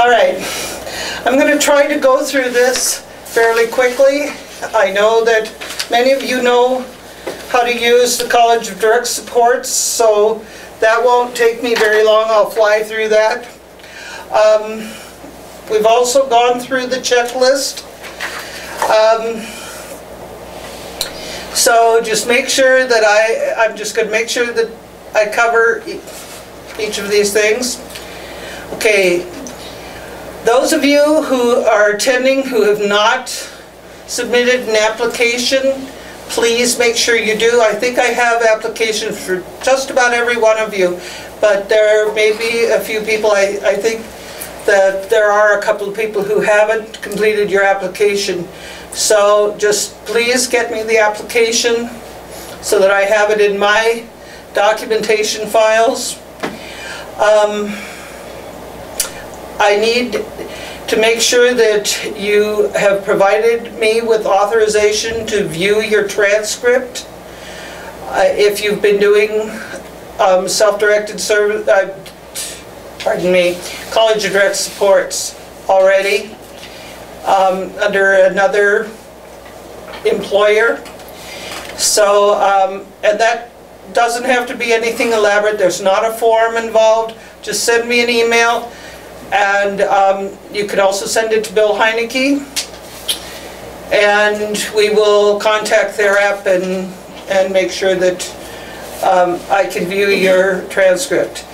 All right, I'm going to try to go through this fairly quickly. I know that many of you know how to use the College of Direct Supports, so that won't take me very long. I'll fly through that. We've also gone through the checklist. So just make sure that I'm just going to make sure that I cover each of these things. Okay, those of you who are attending who have not submitted an application, please make sure you do. I think I have applications for just about every one of you, but there may be a few people, I think that there are a couple of people who haven't completed your application. So just please get me the application so that I have it in my documentation files. I need to make sure that you have provided me with authorization to view your transcript. If you've been doing self-directed service, College of Direct Supports already under another employer. So, and that doesn't have to be anything elaborate. There's not a form involved. Just send me an email. And you can also send it to Bill Heineke, and we will contact TheraP and make sure that I can view your transcript.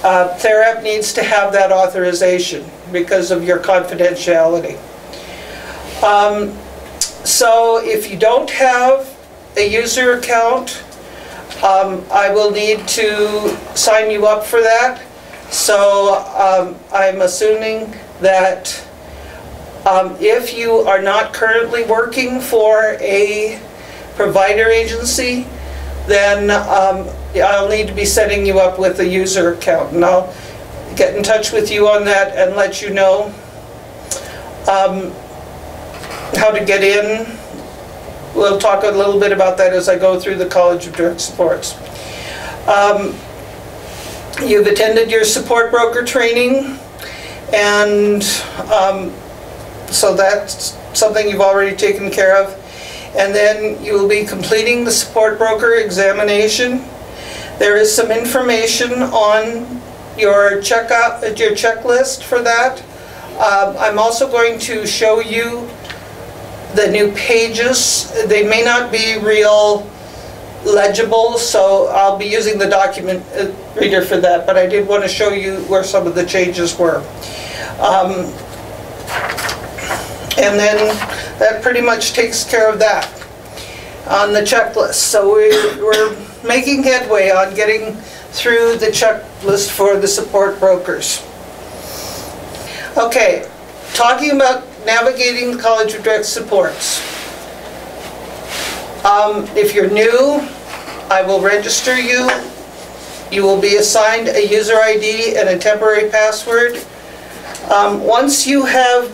TheraP needs to have that authorization because of your confidentiality. So if you don't have a user account, I will need to sign you up for that. So I'm assuming that if you are not currently working for a provider agency, then I'll need to be setting you up with a user account, and I'll get in touch with you on that and let you know how to get in. We'll talk a little bit about that as I go through the College of Direct Supports. You've attended your support broker training, and so that's something you've already taken care of. And then you will be completing the support broker examination. There is some information on your checklist for that. I'm also going to show you the new pages. They may not be real legible, so I'll be using the document reader for that, but I did want to show you where some of the changes were. And then that pretty much takes care of that on the checklist. So we're making headway on getting through the checklist for the support brokers. Okay, talking about navigating the College of Direct Supports. If you're new, I will register you. You will be assigned a user ID and a temporary password. Once you have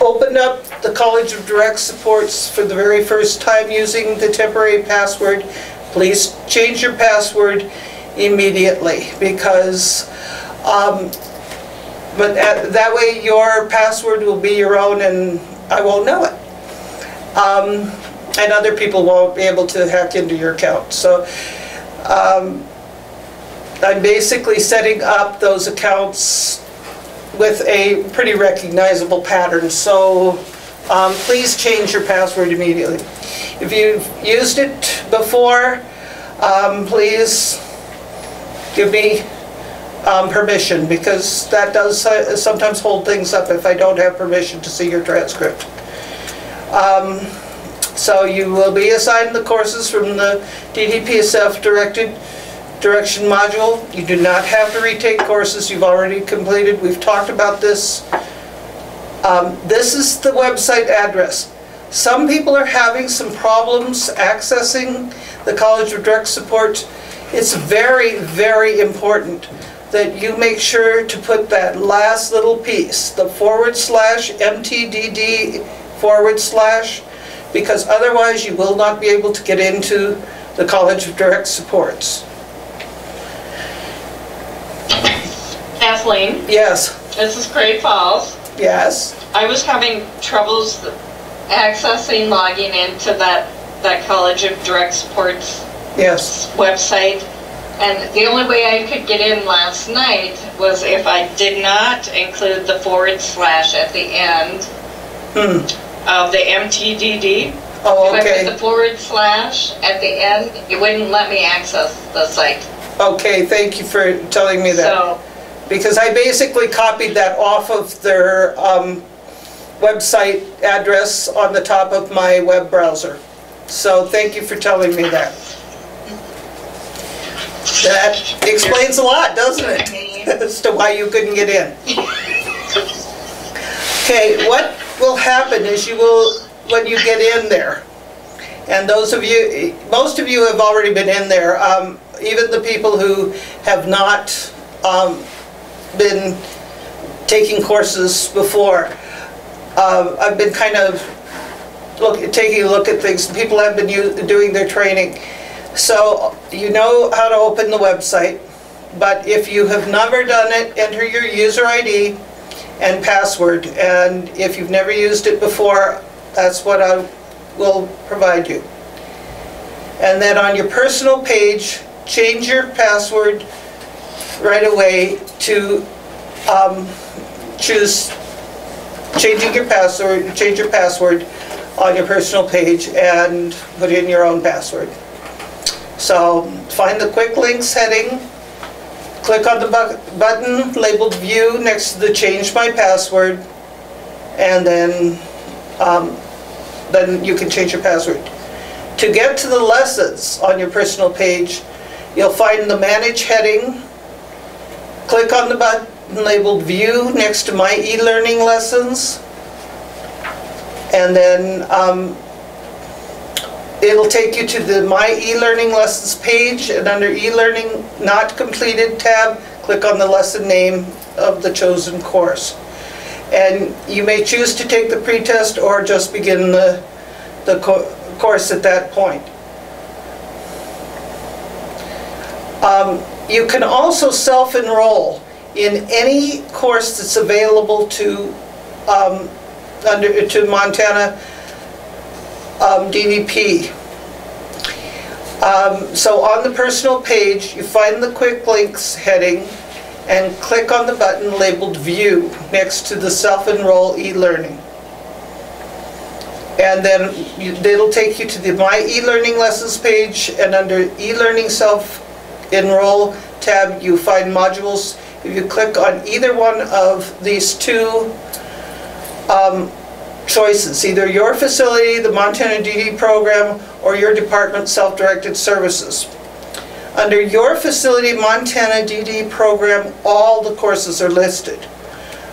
opened up the College of Direct Supports for the very first time using the temporary password, please change your password immediately, because that way your password will be your own and I won't know it. And other people won't be able to hack into your account. So I'm basically setting up those accounts with a pretty recognizable pattern. So please change your password immediately. If you've used it before, please give me permission, because that does sometimes hold things up if I don't have permission to see your transcript. So you will be assigned the courses from the DDPSF direction module. You do not have to retake courses you've already completed. We've talked about this. This is the website address. Some people are having some problems accessing the College of Direct Support. It's very, very important that you make sure to put that last little piece, the /MTDD/, because otherwise you will not be able to get into the College of Direct Supports. Kathleen? Yes. This is Great Falls. Yes. I was having troubles accessing, logging into that College of Direct Support's Yes. website. And the only way I could get in last night was if I did not include the / at the end of the MTDD. Oh, If okay. I put the / at the end, it wouldn't let me access the site. Okay, thank you for telling me that. So, Because I basically copied that off of their website address on the top of my web browser. So thank you for telling me that. That explains a lot, doesn't it? As to why you couldn't get in. Okay, what will happen is you will, when you get in there, and those of you, most of you have already been in there, even the people who have not been taking courses before. I've been kind of taking a look at things. People have been doing their training. So you know how to open the website, but if you have never done it, enter your user ID and password. And if you've never used it before, that's what I will provide you. And then on your personal page, change your password right away to choose changing your password, change your password on your personal page and put in your own password. So find the quick links heading, click on the button labeled view next to the change my password, and then you can change your password. To get to the lessons on your personal page, you'll find the manage heading, click on the button labeled view next to my e-learning lessons, and then it'll take you to the my e-learning lessons page, and under e-learning not completed tab, click on the lesson name of the chosen course. And you may choose to take the pretest or just begin the course at that point. You can also self-enroll in any course that's available to Montana DVP. So on the personal page, you find the quick links heading and click on the button labeled view next to the self-enroll e-learning. And then it'll take you to the my e-learning lessons page, and under e-learning self-enroll tab you find modules. If you click on either one of these two choices, either your facility, the Montana DD program, or your department self-directed services. Under your facility Montana DD program, all the courses are listed.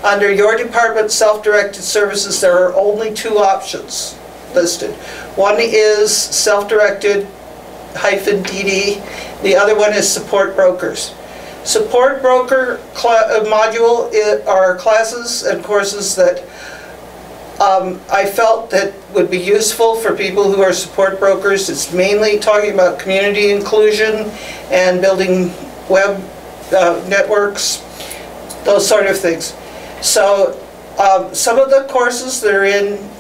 Under your department self-directed services, there are only two options listed. One is self-directed -DD, the other one is support brokers. Support broker module are classes and courses that I felt that would be useful for people who are support brokers. It's mainly talking about community inclusion and building web networks, those sort of things. So some of the courses that are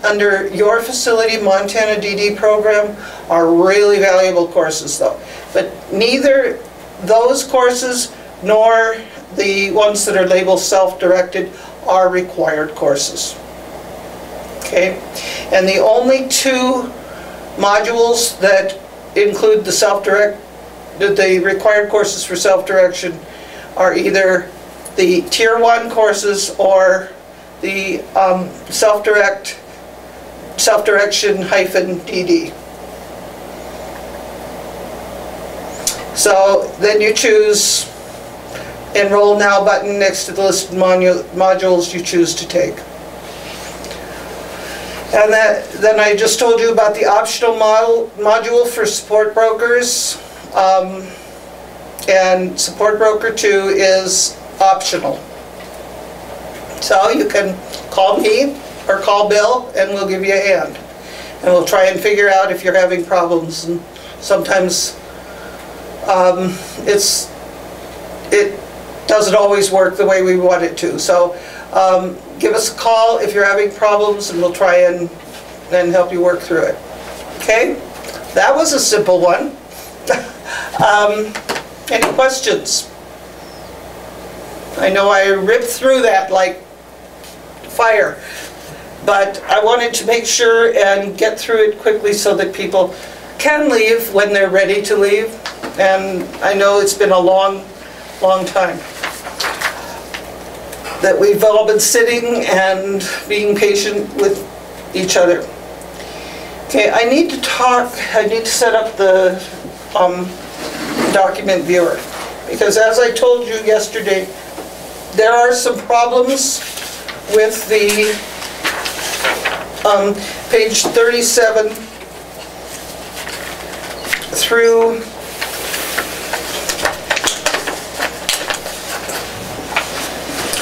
under your facility Montana DD program are really valuable courses though. But neither those courses nor the ones that are labeled self-directed are required courses. Okay, and the only two modules that include the required courses for self-direction are either the Tier 1 courses or the self-direction-DD. So then you choose Enroll Now button next to the listed modules you choose to take. And then I just told you about the optional module for support brokers. And support broker 2 is optional. So you can call me or call Bill and we'll give you a hand. And we'll try and figure out if you're having problems. And sometimes it doesn't always work the way we want it to. So Give us a call if you're having problems, and we'll try and help you work through it. Okay? That was a simple one. Any questions? I know I ripped through that like fire, but I wanted to make sure and get through it quickly so that people can leave when they're ready to leave. And I know it's been a long, long time that we've all been sitting and being patient with each other. Okay, I need to set up the document viewer, because as I told you yesterday, there are some problems with the page 37 through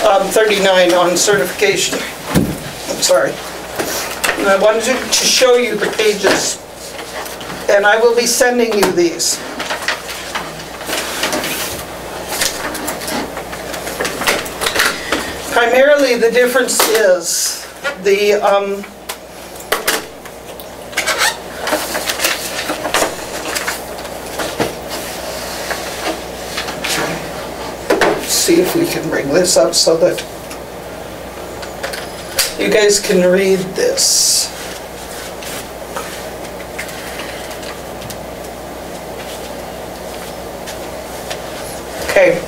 um, 39 on certification. I'm sorry. And I wanted to show you the pages, and I will be sending you these. Primarily, the difference is the see if we can bring this up so that you guys can read this. Okay.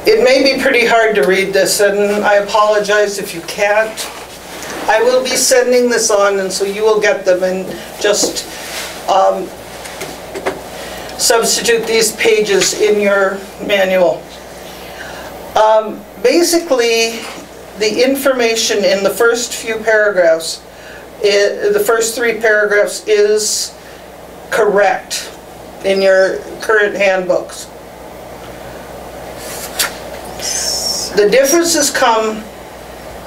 It may be pretty hard to read this, and I apologize if you can't. I will be sending this on, and so you will get them, and just substitute these pages in your manual. Basically, the information in the first few paragraphs, the first 3 paragraphs, is correct in your current handbooks. The differences come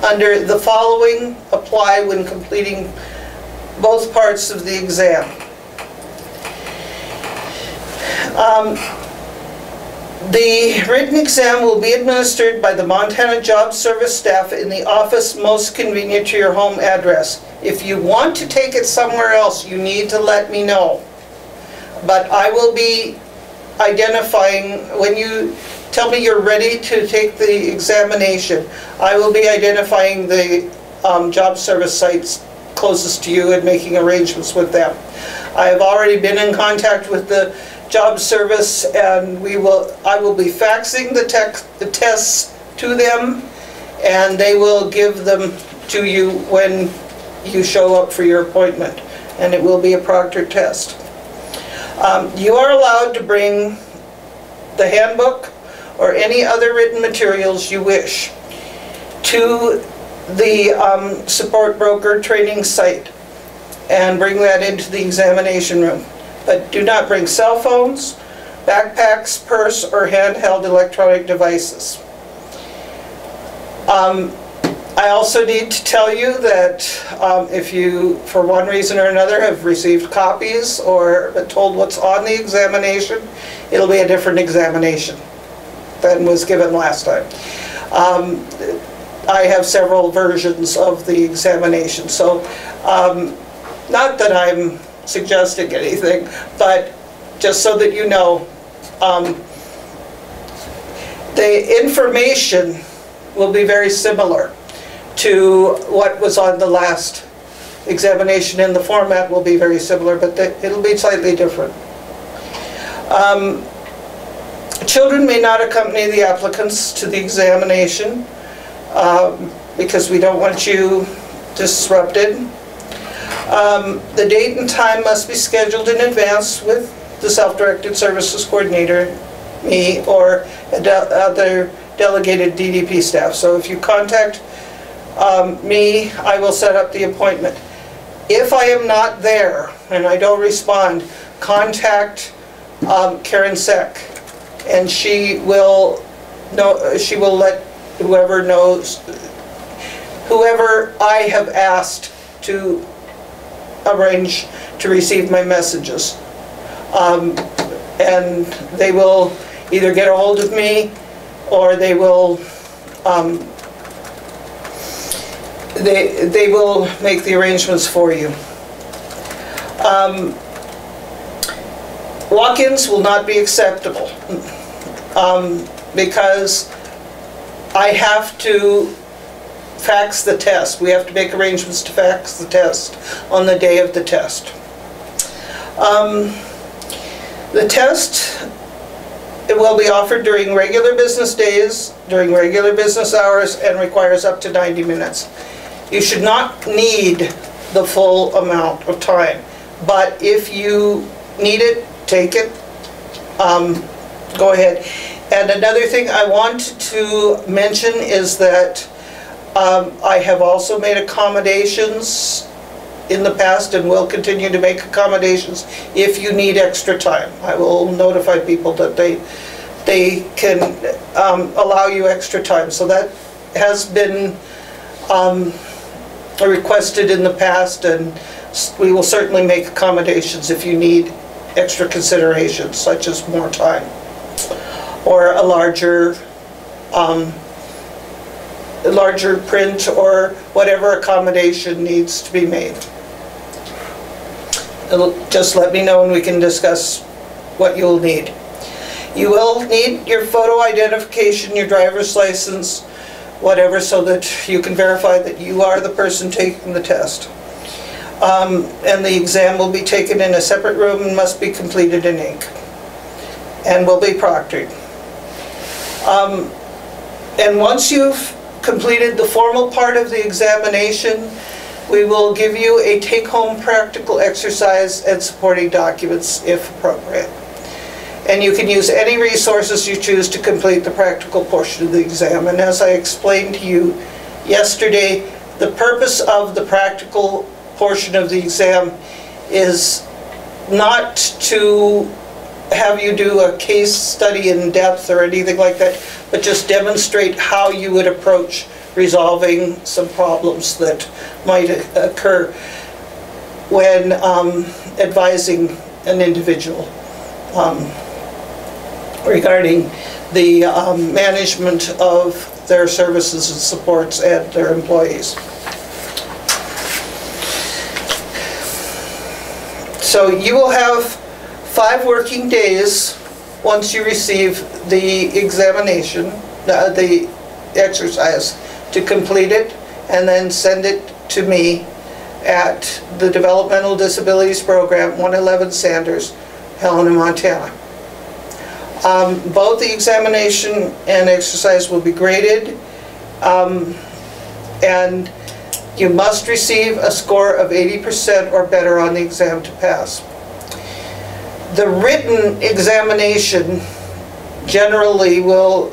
under the following apply when completing both parts of the exam. The written exam will be administered by the Montana Job Service staff in the office most convenient to your home address. If you want to take it somewhere else, you need to let me know. But I will be identifying, when you tell me you're ready to take the examination, I will be identifying the job service sites closest to you and making arrangements with them. I have already been in contact with the job service, and I will be faxing the tests to them, and they will give them to you when you show up for your appointment, and it will be a proctored test. You are allowed to bring the handbook or any other written materials you wish to the support broker training site and bring that into the examination room. But do not bring cell phones, backpacks, purse, or handheld electronic devices. I also need to tell you that if you, for one reason or another, have received copies or been told what's on the examination, it'll be a different examination than was given last time. I have several versions of the examination, so not that I'm suggesting anything, but just so that you know, the information will be very similar to what was on the last examination, and the format will be very similar, but it'll be slightly different. Children may not accompany the applicants to the examination because we don't want you disrupted. The date and time must be scheduled in advance with the self-directed services coordinator, me, or other delegated DDP staff. So if you contact me, I will set up the appointment. If I am not there and I don't respond, contact Karen Zeeck, and she will let whoever knows, whoever I have asked to arrange to receive my messages. And they will either get a hold of me, or they will they will make the arrangements for you. Walk-ins will not be acceptable because I have to fax the test. We have to make arrangements to fax the test on the day of the test. The test, it will be offered during regular business days, during regular business hours, and requires up to 90 minutes. You should not need the full amount of time, but if you need it, take it, go ahead. And another thing I want to mention is that I have also made accommodations in the past and will continue to make accommodations if you need extra time. I will notify people that they can allow you extra time. So that has been requested in the past, and we will certainly make accommodations if you need extra considerations, such as more time or a larger print or whatever accommodation needs to be made. Just let me know and we can discuss what you'll need. You will need your photo identification, your driver's license, whatever, so that you can verify that you are the person taking the test. And the exam will be taken in a separate room and must be completed in ink and will be proctored. And once you've completed the formal part of the examination, we will give you a take-home practical exercise and supporting documents if appropriate. And you can use any resources you choose to complete the practical portion of the exam. And as I explained to you yesterday, the purpose of the practical portion of the exam is not to have you do a case study in depth or anything like that, but just demonstrate how you would approach resolving some problems that might occur when advising an individual regarding the management of their services and supports and their employees. So you will have 5 working days once you receive the examination, the exercise, to complete it and then send it to me at the Developmental Disabilities Program, 111 Sanders, Helena, Montana. Both the examination and exercise will be graded, and you must receive a score of 80% or better on the exam to pass. The written examination generally will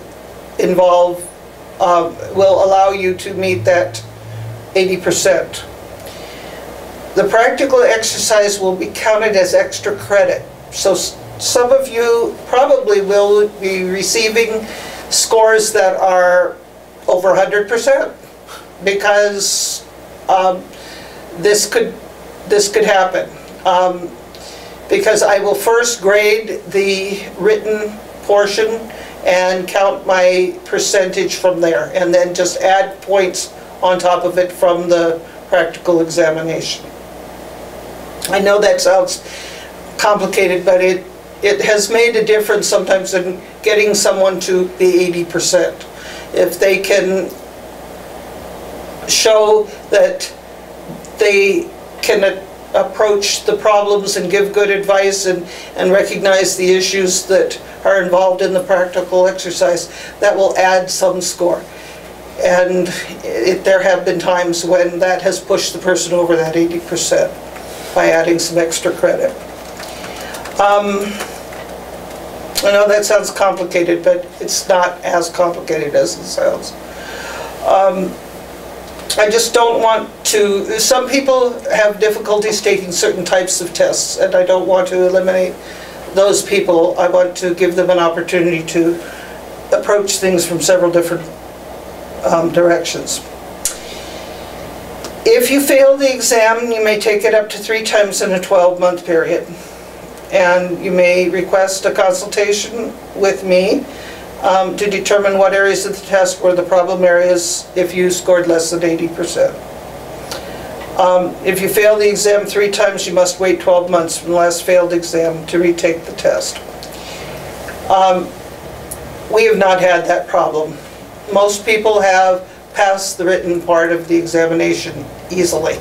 involve, will allow you to meet that 80%. The practical exercise will be counted as extra credit. So some of you probably will be receiving scores that are over 100%, because this could happen. Because I will first grade the written portion and count my percentage from there, and then just add points on top of it from the practical examination. I know that sounds complicated, but it has made a difference sometimes in getting someone to the 80%. If they can show that they can approach the problems and give good advice and recognize the issues that are involved in the practical exercise, that will add some score. And there have been times when that has pushed the person over that 80% by adding some extra credit. I know that sounds complicated, but it's not as complicated as it sounds. I just don't want to, some people have difficulties taking certain types of tests, and I don't want to eliminate those people. I want to give them an opportunity to approach things from several different directions. If you fail the exam, you may take it up to 3 times in a 12-month period. And you may request a consultation with me to determine what areas of the test were the problem areas if you scored less than 80%. If you fail the exam 3 times, you must wait 12 months from the last failed exam to retake the test. We have not had that problem. Most people have passed the written part of the examination easily.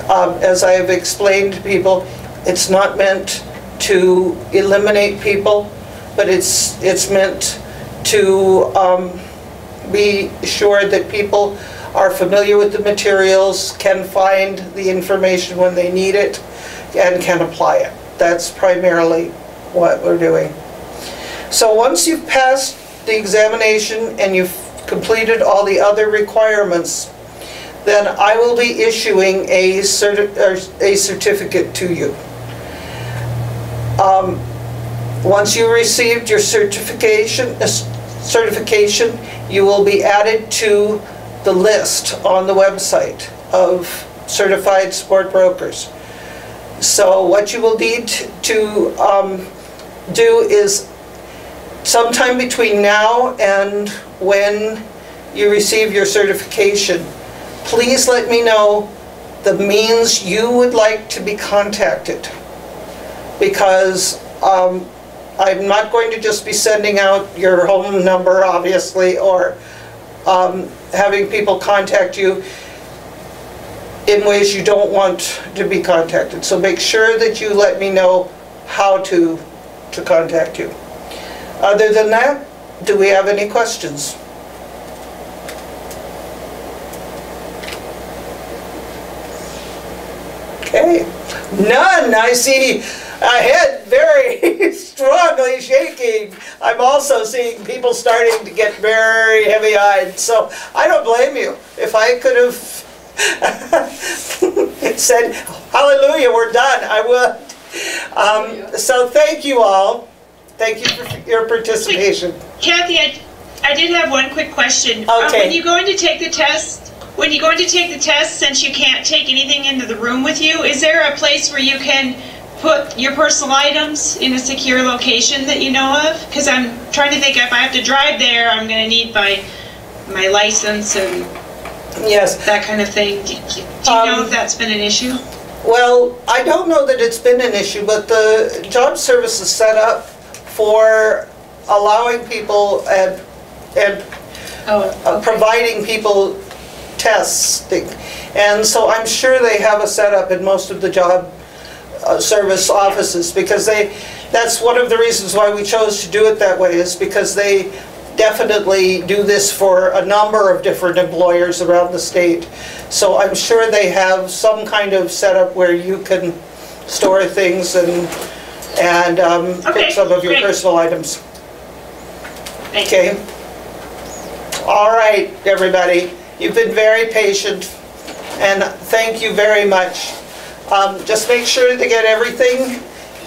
As I have explained to people, it's not meant to eliminate people, but it's meant to be sure that people are familiar with the materials, can find the information when they need it, and can apply it. That's primarily what we're doing. So once you've passed the examination and you've completed all the other requirements, then I will be issuing a certificate to you. Once you received your certification, you will be added to the list on the website of certified sport brokers. So what you will need to do is sometime between now and when you receive your certification, please let me know the means you would like to be contacted, because I'm not going to just be sending out your home number, obviously, or having people contact you in ways you don't want to be contacted. So make sure that you let me know how to contact you. Other than that, do we have any questions? Okay, none. I see a head very strongly shaking. I'm also seeing people starting to get very heavy-eyed, so I don't blame you. If I could have said, hallelujah, we're done, I would. So thank you all. Thank you for your participation. Wait, Kathy, I did have one quick question. Okay. When you're going to take the test, since you can't take anything into the room with you, is there a place where you can put your personal items in a secure location that you know of? Because I'm trying to think, if I have to drive there, I'm going to need my license and yes, that kind of thing. Do you know if that's been an issue? Well, I don't know that it's been an issue, but the job service is set up for allowing people and providing people testing. And so I'm sure they have a setup in most of the job service offices, because that's one of the reasons why we chose to do it that way, is because they definitely do this for a number of different employers around the state. So I'm sure they have some kind of setup where you can store things and put some of your personal items. Okay. All right, everybody. You've been very patient, and thank you very much. Just make sure to get everything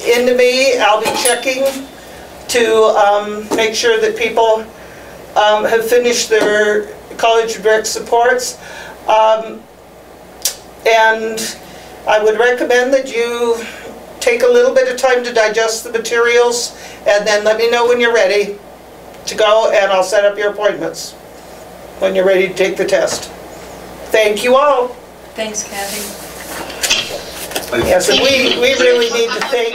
into me. I'll be checking to make sure that people have finished their college direct supports. And I would recommend that you take a little bit of time to digest the materials, and then let me know when you're ready to go, and I'll set up your appointments when you're ready to take the test. Thank you all. Thanks, Kathy. Yes, and we really need to thank